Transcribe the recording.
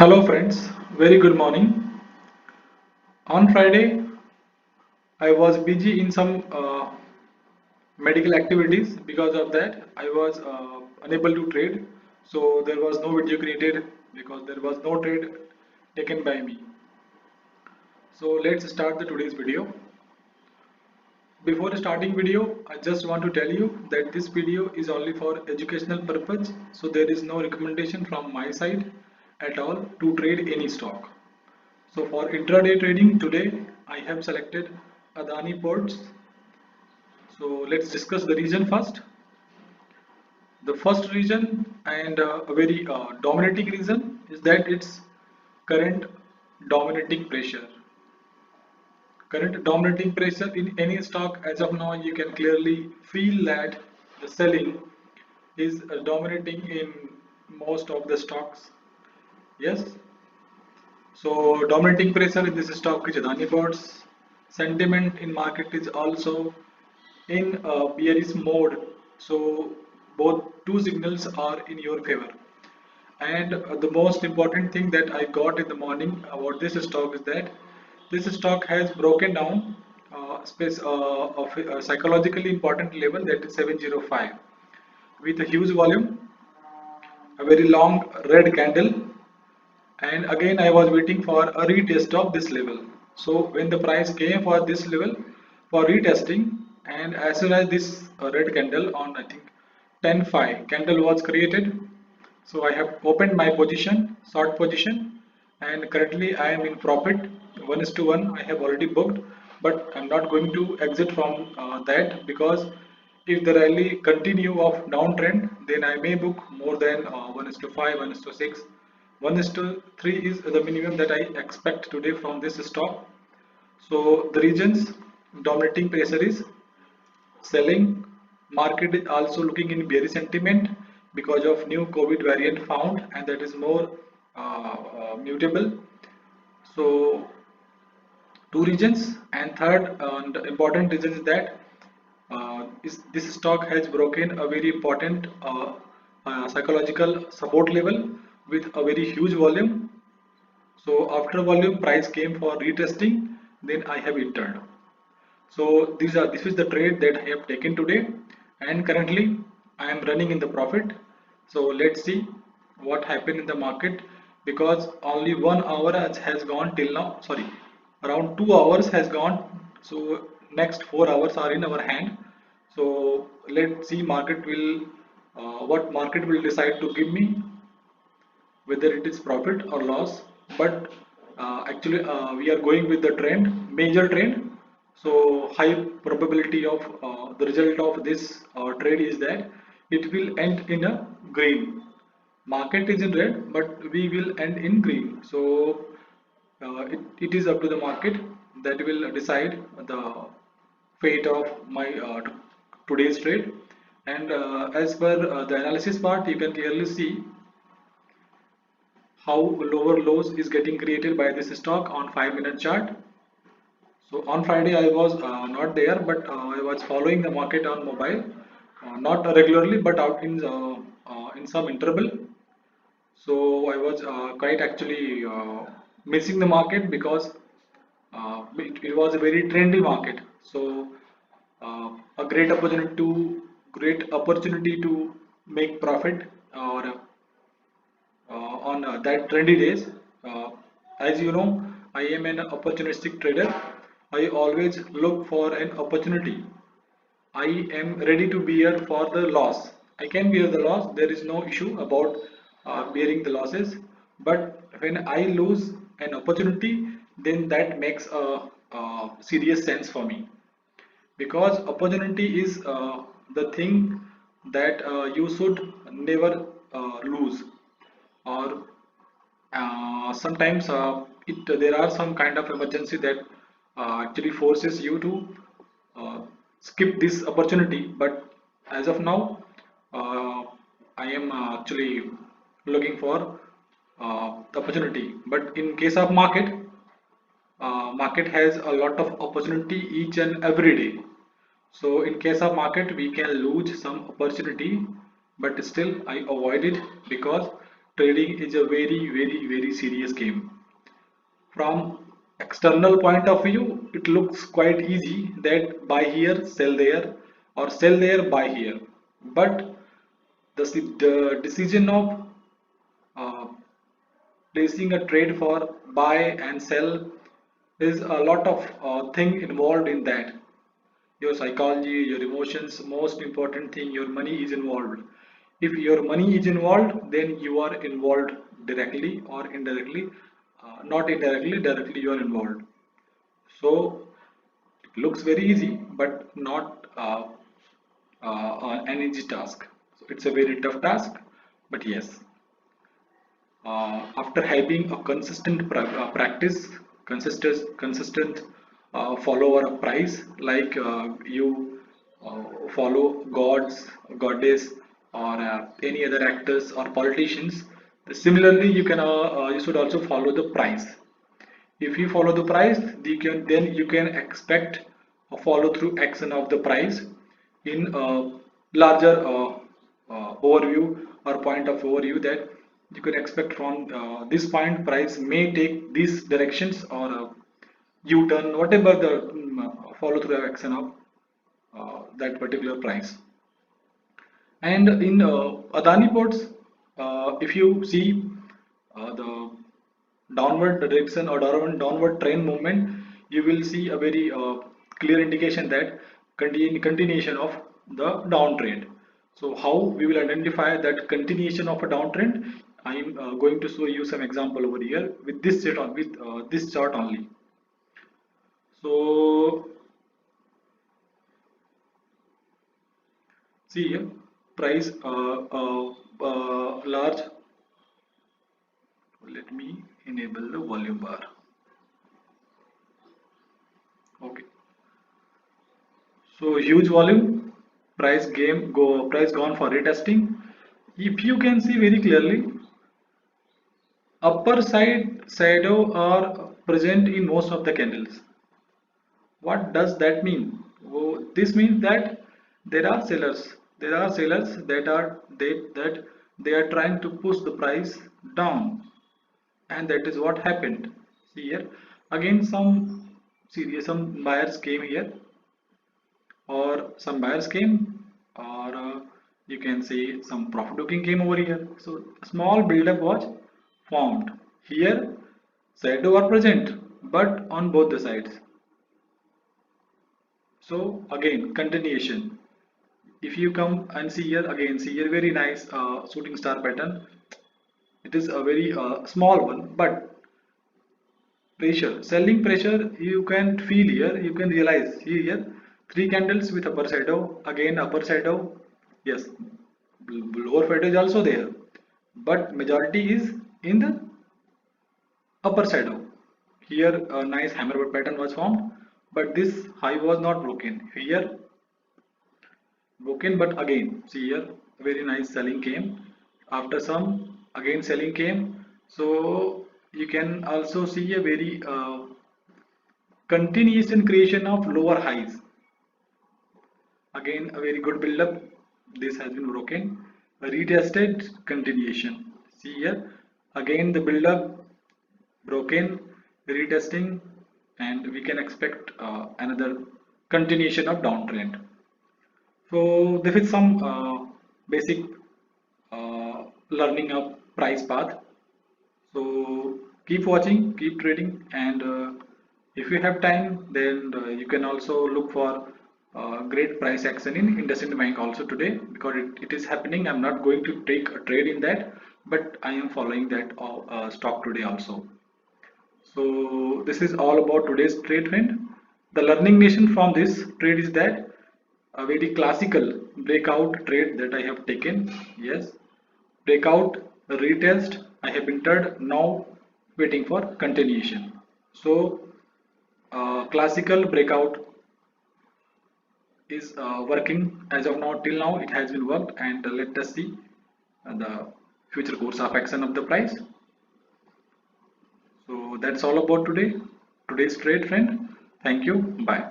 Hello friends, very good morning. On Friday, I was busy in some medical activities. Because of that, I was unable to trade. So there was no video created because there was no trade taken by me. So let's start the today's video. Before starting video, I just want to tell you that this video is only for educational purpose. So there is no recommendation from my side at all to trade any stock. So for intraday trading today, I have selected Adani Ports. So let's discuss the reason first. The first reason and a very dominating reason is that it's current dominating pressure. Current dominating pressure in any stock as of now, you can clearly feel that the selling is dominating in most of the stocks. Yes, so dominating pressure in this stock is Adani Ports. Sentiment in market is also in bearish mode. So both two signals are in your favor. And the most important thing that I got in the morning about this stock is that this stock has broken down space of a psychologically important level, that is 705, with a huge volume, a very long red candle, and again I was waiting for a retest of this level. So when the price came for this level for retesting, and as soon as this red candle on, I think, 10.5 candle was created, so I have opened my position, short position, and currently I am in profit 1:1. I have already booked, but I'm not going to exit from that, because if the rally continue of downtrend, then I may book more than 1:5, 1:6. 1:3 is the minimum that I expect today from this stock. So the regions dominating pressure is selling. Market is also looking in bearish sentiment because of new COVID variant found, and that is more mutable. So two regions, and third and important reason is that this stock has broken a very important psychological support level with a very huge volume. So after volume, price came for retesting, then I have entered. So this is the trade that I have taken today, and currently I am running in the profit. So let's see what happened in the market, because only 1 hour has gone till now. Sorry, around 2 hours has gone. So next 4 hours are in our hand. So let's see market will what market will decide to give me, whether it is profit or loss. But actually we are going with the trend, major trend. So high probability of the result of this trade is that it will end in a green. Market is in red, but we will end in green. So it is up to the market that will decide the fate of my today's trade. And as per the analysis part, you can clearly see how lower lows is getting created by this stock on 5-minute chart. So on Friday I was not there, but I was following the market on mobile, not regularly, but out in some interval. So I was quite actually missing the market, because it was a very trendy market. So a great opportunity to make profit, or on that trendy days. Uh, as you know, I am an opportunistic trader. I always look for an opportunity. I am ready to bear for the loss. I can bear the loss. There is no issue about bearing the losses. But when I lose an opportunity, then that makes a serious sense for me, because opportunity is the thing that you should never lose. Or sometimes there are some kind of emergency that actually forces you to uh, skip this opportunity. But as of now, uh, I am actually looking for the opportunity. But in case of market, market has a lot of opportunity each and every day. So in case of market, we can lose some opportunity, but still I avoid it, because trading is a very serious game. From external point of view, it looks quite easy that buy here, sell there, or sell there, buy here. But the decision of uh, placing a trade for buy and sell is a lot of thing involved in that. Your psychology, your emotions, most important thing, your money is involved. If your money is involved, then you are involved directly or indirectly. Not indirectly, directly you are involved. So it looks very easy, but not an easy task. So it's a very tough task, but yes, after having a consistent practice, consistent follower of price, like you follow gods, goddess, or any other actors or politicians. Similarly, you should also follow the price. If you follow the price, then you can expect a follow through action of the price in a larger overview or point of overview, that you can expect from this point price may take these directions or U-turn, whatever the follow through action of that particular price. And in Adani ports, if you see the downward direction or downward trend movement, you will see a very clear indication that continuation of the downtrend. So how we will identify that continuation of a downtrend? I am going to show you some example over here with this chart with this chart only. So see here, price large. Let me enable the volume bar. Okay. So huge volume, price gone for retesting. If you can see very clearly, upper side shadow are present in most of the candles. What does that mean? Oh, this means that there are sellers. There are sellers that they are trying to push the price down, and that is what happened. See here again, some buyers came here, or some buyers came, or you can say some profit booking came over here. So small buildup was formed here. Shadow are present, but on both the sides. So again, continuation. If you come and see here again, see here, very nice shooting star pattern. It is a very small one, but pressure, selling pressure, you can feel here, you can realize here, three candles with upper shadow, again upper shadow. Yes, lower shadow is also there, but majority is in the upper shadow. Here a nice hammerhead pattern was formed, but this high was not broken. Here broken, but again see here, very nice selling came. After some, again selling came. So you can also see a very continuation creation of lower highs. Again a very good build up. This has been broken, a retested continuation. See here again the build up, broken, retesting, and we can expect another continuation of downtrend. So this is some basic learning of price path. So keep watching, keep trading, and if you have time, then you can also look for great price action in IndusInd Bank also today, because it is happening. I'm not going to take a trade in that, but I am following that stock today also. So this is all about today's trade friend. The learning lesson from this trade is that a very classical breakout trade that I have taken. Yes, breakout, retest, I have entered, now waiting for continuation. So classical breakout is working as of now. Till now it has been worked, and let us see the future course of action of the price. So that's all about today's trade friend. Thank you, bye.